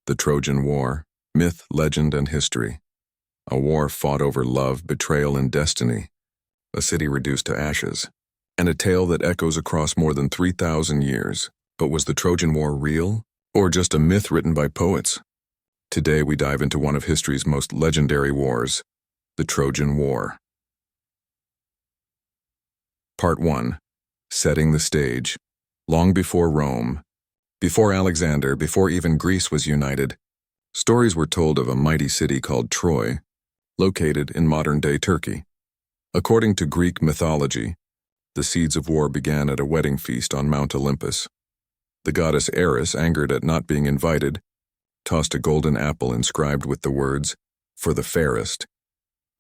The Trojan War, myth, legend, and history. A war fought over love, betrayal, and destiny. A city reduced to ashes. And a tale that echoes across more than 3,000 years. But was the Trojan War real, or just a myth written by poets? Today we dive into one of history's most legendary wars, the Trojan War. Part 1. Setting the stage. Long before Rome, before Alexander, before even Greece was united, stories were told of a mighty city called Troy, located in modern-day Turkey. According to Greek mythology, the seeds of war began at a wedding feast on Mount Olympus. The goddess Eris, angered at not being invited, tossed a golden apple inscribed with the words, "For the fairest."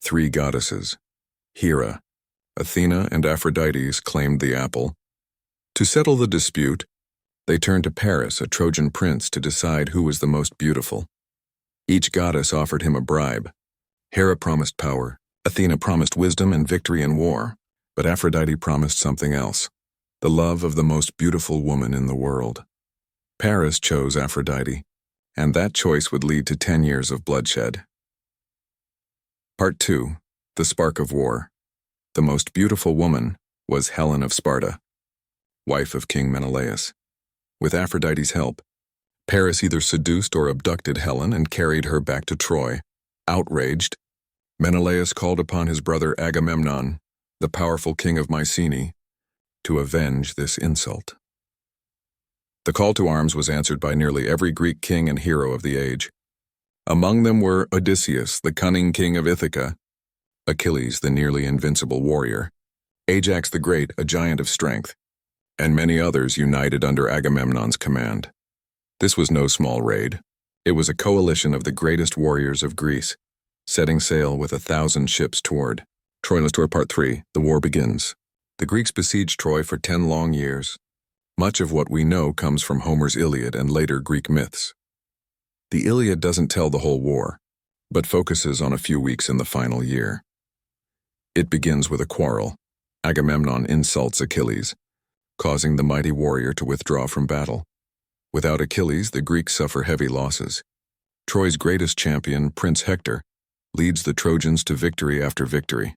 3 goddesses, Hera, Athena, and Aphrodite, claimed the apple. To settle the dispute, they turned to Paris, a Trojan prince, to decide who was the most beautiful. Each goddess offered him a bribe. Hera promised power, Athena promised wisdom and victory in war, but Aphrodite promised something else, the love of the most beautiful woman in the world. Paris chose Aphrodite, and that choice would lead to 10 years of bloodshed. Part 2. The Spark of War. The most beautiful woman was Helen of Sparta, wife of King Menelaus. With Aphrodite's help, Paris either seduced or abducted Helen and carried her back to Troy. Outraged, Menelaus called upon his brother Agamemnon, the powerful king of Mycenae, to avenge this insult. The call to arms was answered by nearly every Greek king and hero of the age. Among them were Odysseus, the cunning king of Ithaca, Achilles, the nearly invincible warrior, Ajax the Great, a giant of strength, and many others united under Agamemnon's command. This was no small raid. It was a coalition of the greatest warriors of Greece, setting sail with 1,000 ships toward Troy. Let's tour Part 3. The war begins. The Greeks besieged Troy for 10 long years. Much of what we know comes from Homer's Iliad and later Greek myths. The Iliad doesn't tell the whole war, but focuses on a few weeks in the final year. It begins with a quarrel. Agamemnon insults Achilles, causing the mighty warrior to withdraw from battle. Without Achilles, the Greeks suffer heavy losses. Troy's greatest champion, Prince Hector, leads the Trojans to victory after victory.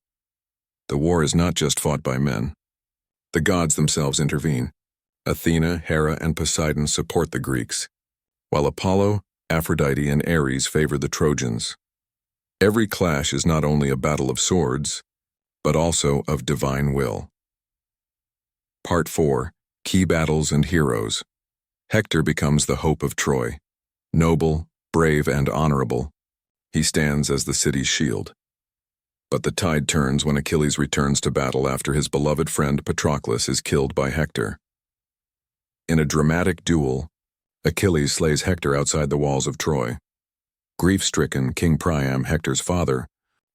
The war is not just fought by men. The gods themselves intervene. Athena, Hera, and Poseidon support the Greeks, while Apollo, Aphrodite, and Ares favor the Trojans. Every clash is not only a battle of swords, but also of divine will. Part 4. Key Battles and Heroes. Hector becomes the hope of Troy. Noble, brave, and honorable, he stands as the city's shield. But the tide turns when Achilles returns to battle after his beloved friend Patroclus is killed by Hector. In a dramatic duel, Achilles slays Hector outside the walls of Troy. Grief-stricken, King Priam, Hector's father,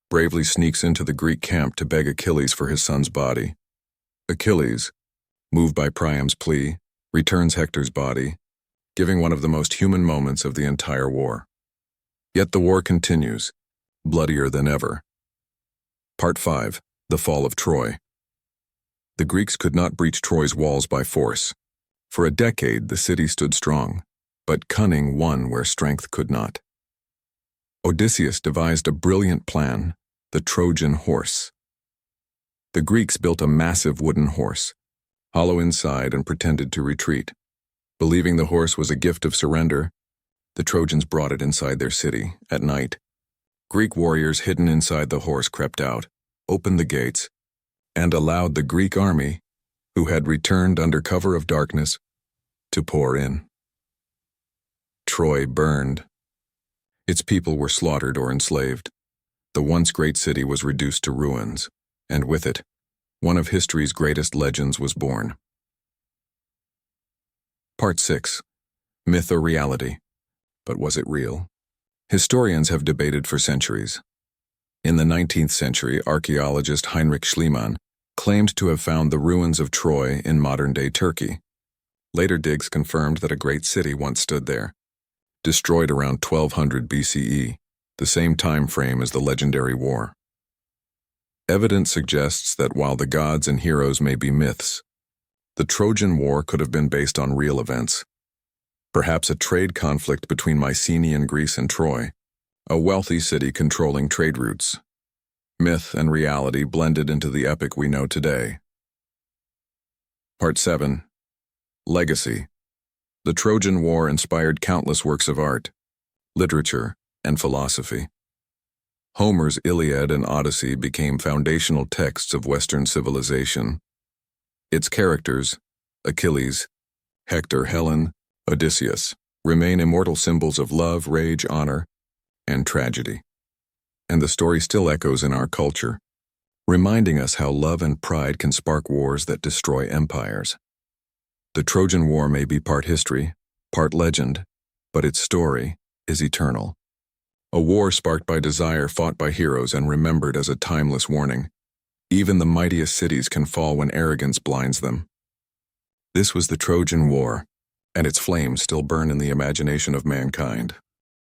bravely sneaks into the Greek camp to beg Achilles for his son's body. Achilles, moved by Priam's plea, returns Hector's body, giving one of the most human moments of the entire war. Yet the war continues, bloodier than ever. Part 5. The Fall of Troy. The Greeks could not breach Troy's walls by force. For a decade, the city stood strong, but cunning won where strength could not. Odysseus devised a brilliant plan, the Trojan Horse. The Greeks built a massive wooden horse, hollow inside, and pretended to retreat. Believing the horse was a gift of surrender, the Trojans brought it inside their city at night. Greek warriors hidden inside the horse crept out, opened the gates, and allowed the Greek army, who had returned under cover of darkness, to pour in. Troy burned. Its people were slaughtered or enslaved. The once great city was reduced to ruins, and with it, one of history's greatest legends was born. Part 6. Myth or reality? But was it real? Historians have debated for centuries. In the 19th century, archaeologist Heinrich Schliemann claimed to have found the ruins of Troy in modern-day Turkey. Later digs confirmed that a great city once stood there, destroyed around 1200 BCE, the same time frame as the legendary war. Evidence suggests that while the gods and heroes may be myths, the Trojan War could have been based on real events. Perhaps a trade conflict between Mycenaean Greece and Troy, a wealthy city controlling trade routes. Myth and reality blended into the epic we know today. Part 7. Legacy. The Trojan War inspired countless works of art, literature, and philosophy. Homer's Iliad and Odyssey became foundational texts of Western civilization. Its characters, Achilles, Hector, Helen, Odysseus, remain immortal symbols of love, rage, honor, and tragedy. And the story still echoes in our culture, reminding us how love and pride can spark wars that destroy empires. The Trojan War may be part history, part legend, but its story is eternal. A war sparked by desire, fought by heroes, and remembered as a timeless warning. Even the mightiest cities can fall when arrogance blinds them. This was the Trojan War, and its flames still burn in the imagination of mankind.